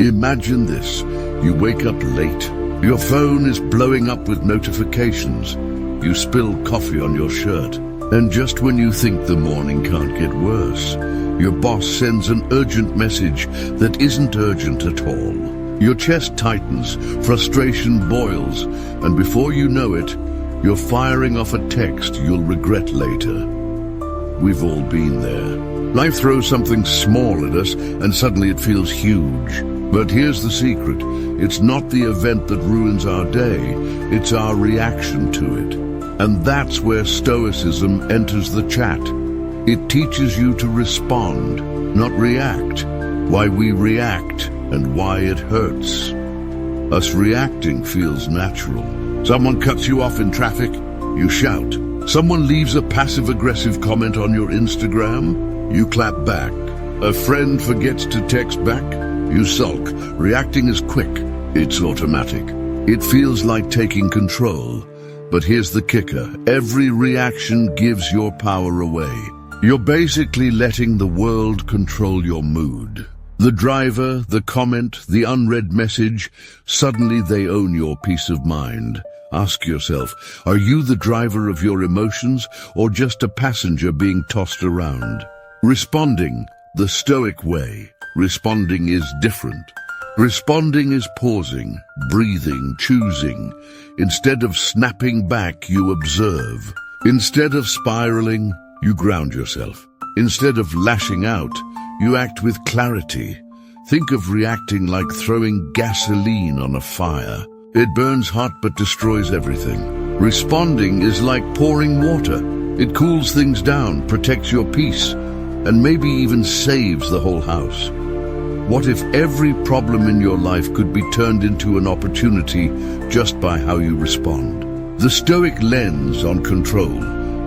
Imagine this. You wake up late. Your phone is blowing up with notifications. You spill coffee on your shirt. And just when you think the morning can't get worse, your boss sends an urgent message that isn't urgent at all. Your chest tightens, frustration boils, and before you know it, you're firing off a text you'll regret later. We've all been there. Life throws something small at us, and suddenly it feels huge. But here's the secret. It's not the event that ruins our day, it's our reaction to it. And that's where Stoicism enters the chat. It teaches you to respond, not react. Why we react and why it hurts. Us reacting feels natural. Someone cuts you off in traffic, you shout. Someone leaves a passive-aggressive comment on your Instagram, you clap back. A friend forgets to text back, you sulk. Reacting is quick, it's automatic. It feels like taking control. But here's the kicker. Every reaction gives your power away. You're basically letting the world control your mood. The driver, the comment, the unread message, suddenly they own your peace of mind. Ask yourself, are you the driver of your emotions or just a passenger being tossed around? Responding, the Stoic way. Responding is different. Responding is pausing, breathing, choosing. Instead of snapping back, you observe. Instead of spiraling, you ground yourself. Instead of lashing out, you act with clarity. Think of reacting like throwing gasoline on a fire. It burns hot but destroys everything. Responding is like pouring water. It cools things down, protects your peace, and maybe even saves the whole house. What if every problem in your life could be turned into an opportunity just by how you respond? The Stoic lens on control.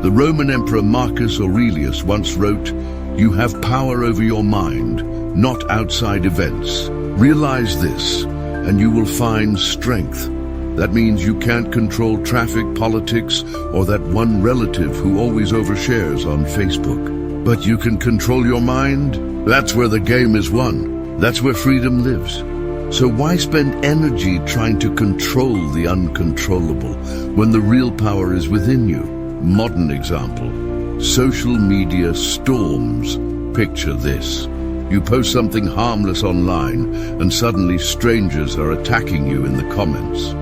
The Roman Emperor Marcus Aurelius once wrote, "You have power over your mind, not outside events. Realize this, and you will find strength." That means you can't control traffic, politics, or that one relative who always overshares on Facebook. But you can control your mind. That's where the game is won. That's where freedom lives. So why spend energy trying to control the uncontrollable when the real power is within you? Modern example. Social media storms. Picture this. You post something harmless online and suddenly strangers are attacking you in the comments.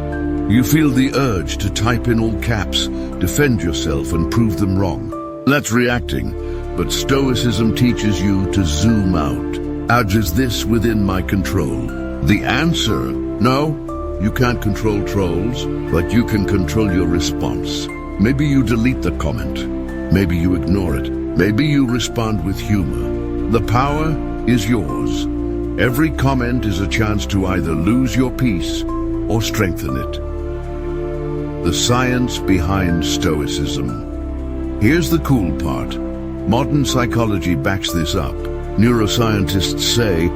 You feel the urge to type in all caps, defend yourself and prove them wrong. That's reacting, but Stoicism teaches you to zoom out. How is this within my control? The answer, no, you can't control trolls, but you can control your response. Maybe you delete the comment. Maybe you ignore it. Maybe you respond with humor. The power is yours. Every comment is a chance to either lose your peace or strengthen it. The science behind Stoicism. Here's the cool part. Modern psychology backs this up. Neuroscientists say,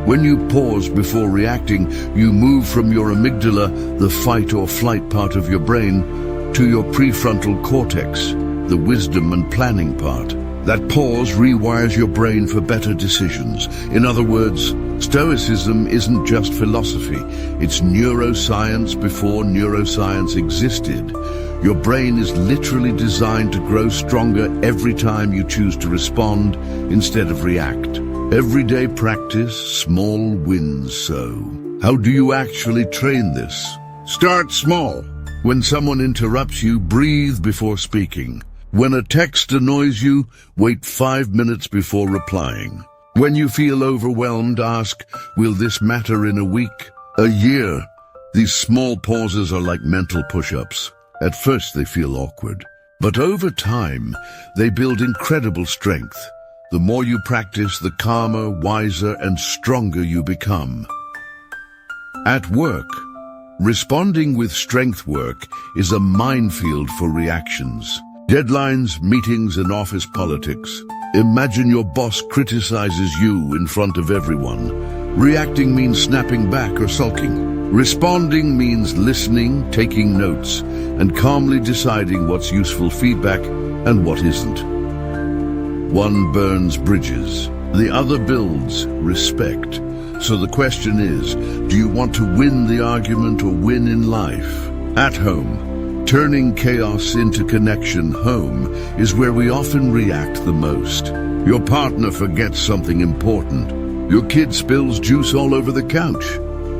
when you pause before reacting, you move from your amygdala, the fight or flight part of your brain, to your prefrontal cortex, the wisdom and planning part. That pause rewires your brain for better decisions. In other words, Stoicism isn't just philosophy, it's neuroscience before neuroscience existed. Your brain is literally designed to grow stronger every time you choose to respond instead of react. Everyday practice, small wins so. How do you actually train this? Start small. When someone interrupts you, breathe before speaking. When a text annoys you, wait 5 minutes before replying. When you feel overwhelmed, ask, will this matter in a week, a year? These small pauses are like mental push-ups. At first they feel awkward, but over time, they build incredible strength. The more you practice, the calmer, wiser, and stronger you become. At work, responding with strength work is a minefield for reactions. Deadlines, meetings, and office politics. Imagine your boss criticizes you in front of everyone. Reacting means snapping back or sulking. Responding means listening, taking notes, and calmly deciding what's useful feedback and what isn't. One burns bridges, the other builds respect. So the question is, do you want to win the argument or win in life? At home, turning chaos into connection. Home is where we often react the most. Your partner forgets something important. Your kid spills juice all over the couch.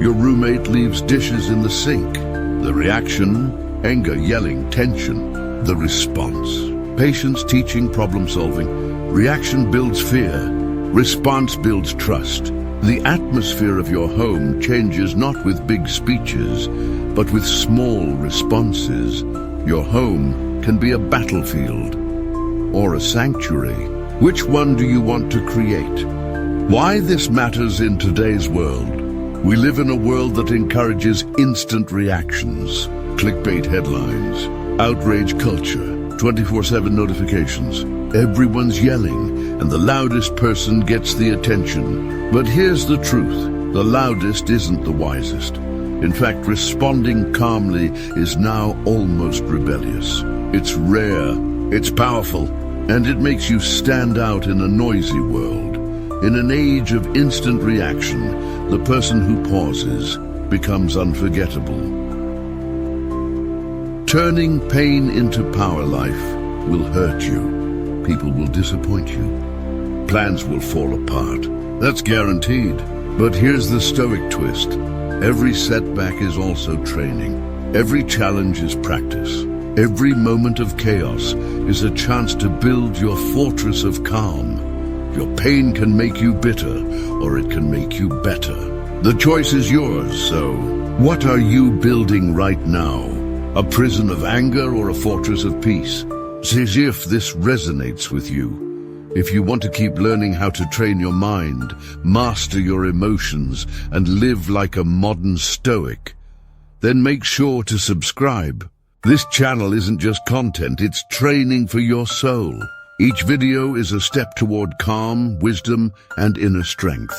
Your roommate leaves dishes in the sink. The reaction: anger, yelling, tension. The response: patience, teaching, problem solving. Reaction builds fear. Response builds trust. The atmosphere of your home changes not with big speeches, but with small responses. Your home can be a battlefield or a sanctuary. Which one do you want to create? Why this matters in today's world. We live in a world that encourages instant reactions, clickbait headlines, outrage culture, 24/7 notifications. Everyone's yelling, and the loudest person gets the attention. But here's the truth: the loudest isn't the wisest. In fact, responding calmly is now almost rebellious. It's rare, it's powerful, and it makes you stand out in a noisy world. In an age of instant reaction, the person who pauses becomes unforgettable. Turning pain into power. Life will hurt you. People will disappoint you. Plans will fall apart. That's guaranteed. But here's the Stoic twist. Every setback is also training. Every challenge is practice. Every moment of chaos is a chance to build your fortress of calm. Your pain can make you bitter, or it can make you better. The choice is yours, so what are you building right now? A prison of anger or a fortress of peace? See if this resonates with you. If you want to keep learning how to train your mind, master your emotions, and live like a modern Stoic, then make sure to subscribe. This channel isn't just content, it's training for your soul. Each video is a step toward calm, wisdom, and inner strength.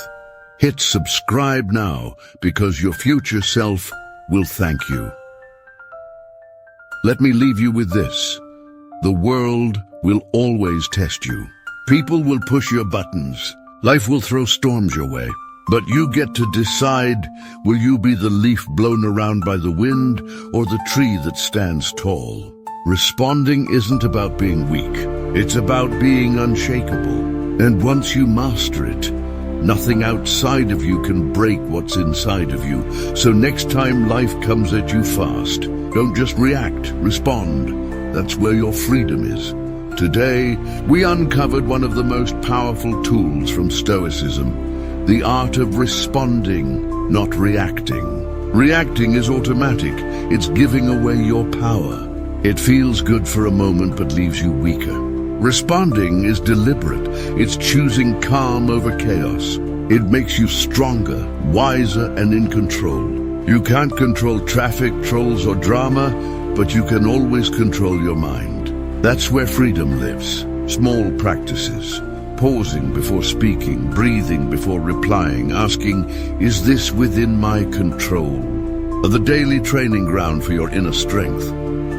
Hit subscribe now, because your future self will thank you. Let me leave you with this. The world will always test you. People will push your buttons. Life will throw storms your way. But you get to decide, will you be the leaf blown around by the wind or the tree that stands tall? Responding isn't about being weak. It's about being unshakable. And once you master it, nothing outside of you can break what's inside of you. So next time life comes at you fast, don't just react, respond. That's where your freedom is. Today, we uncovered one of the most powerful tools from Stoicism: the art of responding, not reacting. Reacting is automatic. It's giving away your power. It feels good for a moment but leaves you weaker. Responding is deliberate. It's choosing calm over chaos. It makes you stronger, wiser, and in control. You can't control traffic, trolls, or drama, but you can always control your mind. That's where freedom lives. Small practices. Pausing before speaking, breathing before replying, asking, is this within my control? Are the daily training ground for your inner strength.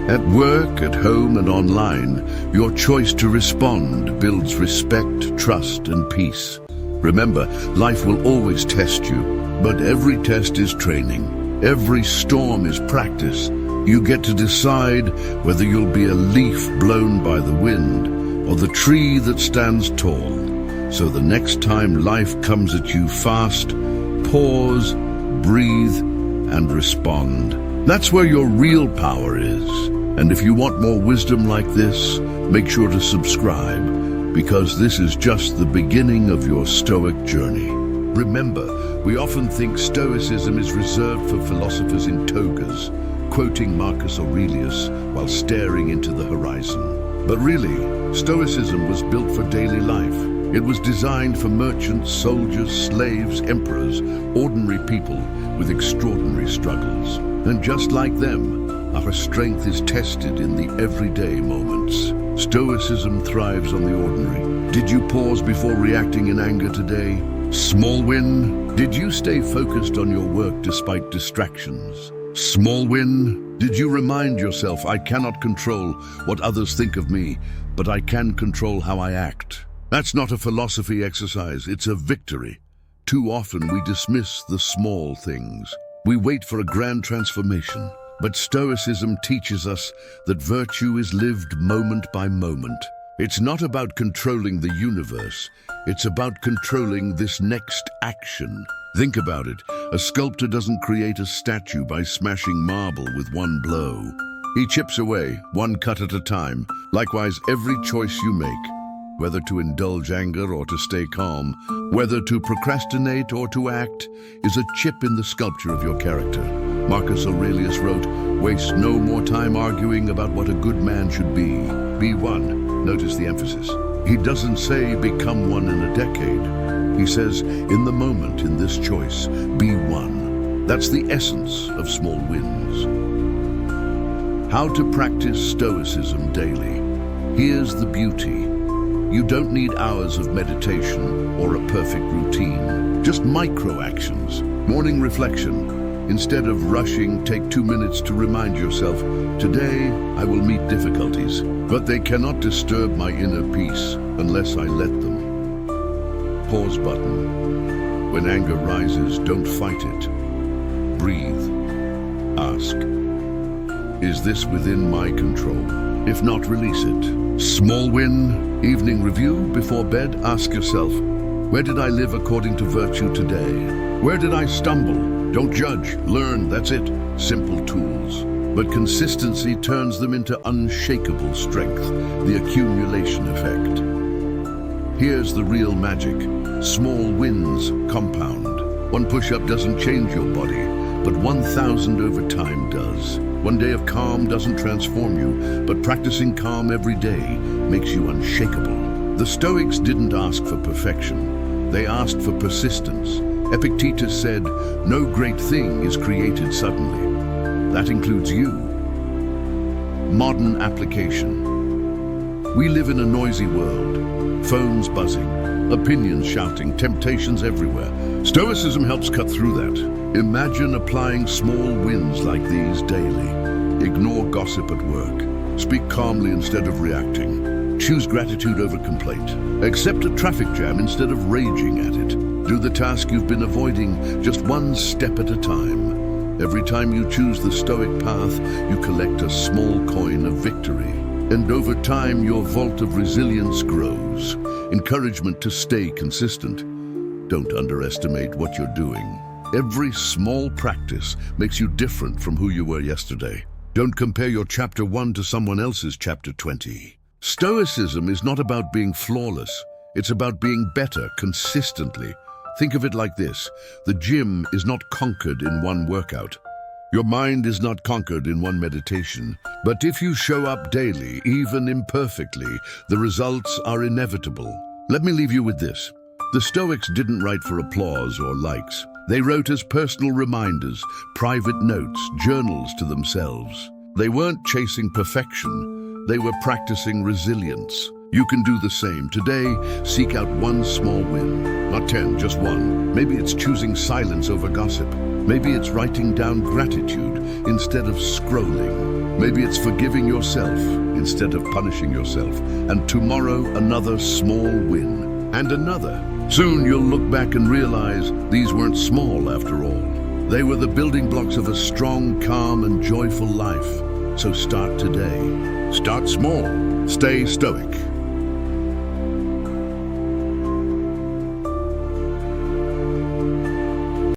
At work, at home, and online, your choice to respond builds respect, trust, and peace. Remember, life will always test you, but every test is training. Every storm is practice. You get to decide whether you'll be a leaf blown by the wind or the tree that stands tall. So the next time life comes at you fast, pause, breathe, and respond. That's where your real power is. And if you want more wisdom like this, make sure to subscribe, because this is just the beginning of your Stoic journey. Remember, we often think Stoicism is reserved for philosophers in togas, quoting Marcus Aurelius while staring into the horizon. But really, Stoicism was built for daily life. It was designed for merchants, soldiers, slaves, emperors, ordinary people with extraordinary struggles. And just like them, our strength is tested in the everyday moments. Stoicism thrives on the ordinary. Did you pause before reacting in anger today? Small win. Did you stay focused on your work despite distractions? Small win. Did you remind yourself, I cannot control what others think of me, but I can control how I act? That's not a philosophy exercise, it's a victory. Too often we dismiss the small things. We wait for a grand transformation. But Stoicism teaches us that virtue is lived moment by moment. It's not about controlling the universe. It's about controlling this next action. Think about it. A sculptor doesn't create a statue by smashing marble with one blow. He chips away, one cut at a time. Likewise, every choice you make, whether to indulge anger or to stay calm, whether to procrastinate or to act, is a chip in the sculpture of your character. Marcus Aurelius wrote, "Waste no more time arguing about what a good man should be. Be one." Notice the emphasis. He doesn't say become one in a decade. He says, in the moment, in this choice, be one. That's the essence of small wins. How to practice Stoicism daily. Here's the beauty. You don't need hours of meditation or a perfect routine. Just micro actions. Morning reflection. Instead of rushing, take 2 minutes to remind yourself, today I will meet difficulties, but they cannot disturb my inner peace unless I let them. Pause button. When anger rises, don't fight it. Breathe. Ask, is this within my control? If not, release it. Small win. Evening review. Before bed, ask yourself, where did I live according to virtue today? Where did I stumble? Don't judge, learn, that's it. Simple tools. But consistency turns them into unshakable strength, the accumulation effect. Here's the real magic. Small wins compound. One push-up doesn't change your body, but 1,000 over time does. One day of calm doesn't transform you, but practicing calm every day makes you unshakable. The Stoics didn't ask for perfection. They asked for persistence. Epictetus said, no great thing is created suddenly. That includes you. Modern application. We live in a noisy world. Phones buzzing, opinions shouting, temptations everywhere. Stoicism helps cut through that. Imagine applying small wins like these daily. Ignore gossip at work. Speak calmly instead of reacting. Choose gratitude over complaint. Accept a traffic jam instead of raging at it. Do the task you've been avoiding, just one step at a time. Every time you choose the Stoic path, you collect a small coin of victory. And over time, your vault of resilience grows. Encouragement to stay consistent. Don't underestimate what you're doing. Every small practice makes you different from who you were yesterday. Don't compare your chapter 1 to someone else's chapter 20. Stoicism is not about being flawless. It's about being better consistently. Think of it like this. The gym is not conquered in one workout. Your mind is not conquered in one meditation. But if you show up daily, even imperfectly, the results are inevitable. Let me leave you with this. The Stoics didn't write for applause or likes. They wrote as personal reminders, private notes, journals to themselves. They weren't chasing perfection. They were practicing resilience. You can do the same. Today, seek out one small win. Not 10, just one. Maybe it's choosing silence over gossip. Maybe it's writing down gratitude instead of scrolling. Maybe it's forgiving yourself instead of punishing yourself. And tomorrow, another small win. And another. Soon you'll look back and realize these weren't small after all. They were the building blocks of a strong, calm, and joyful life. So start today. Start small. Stay stoic.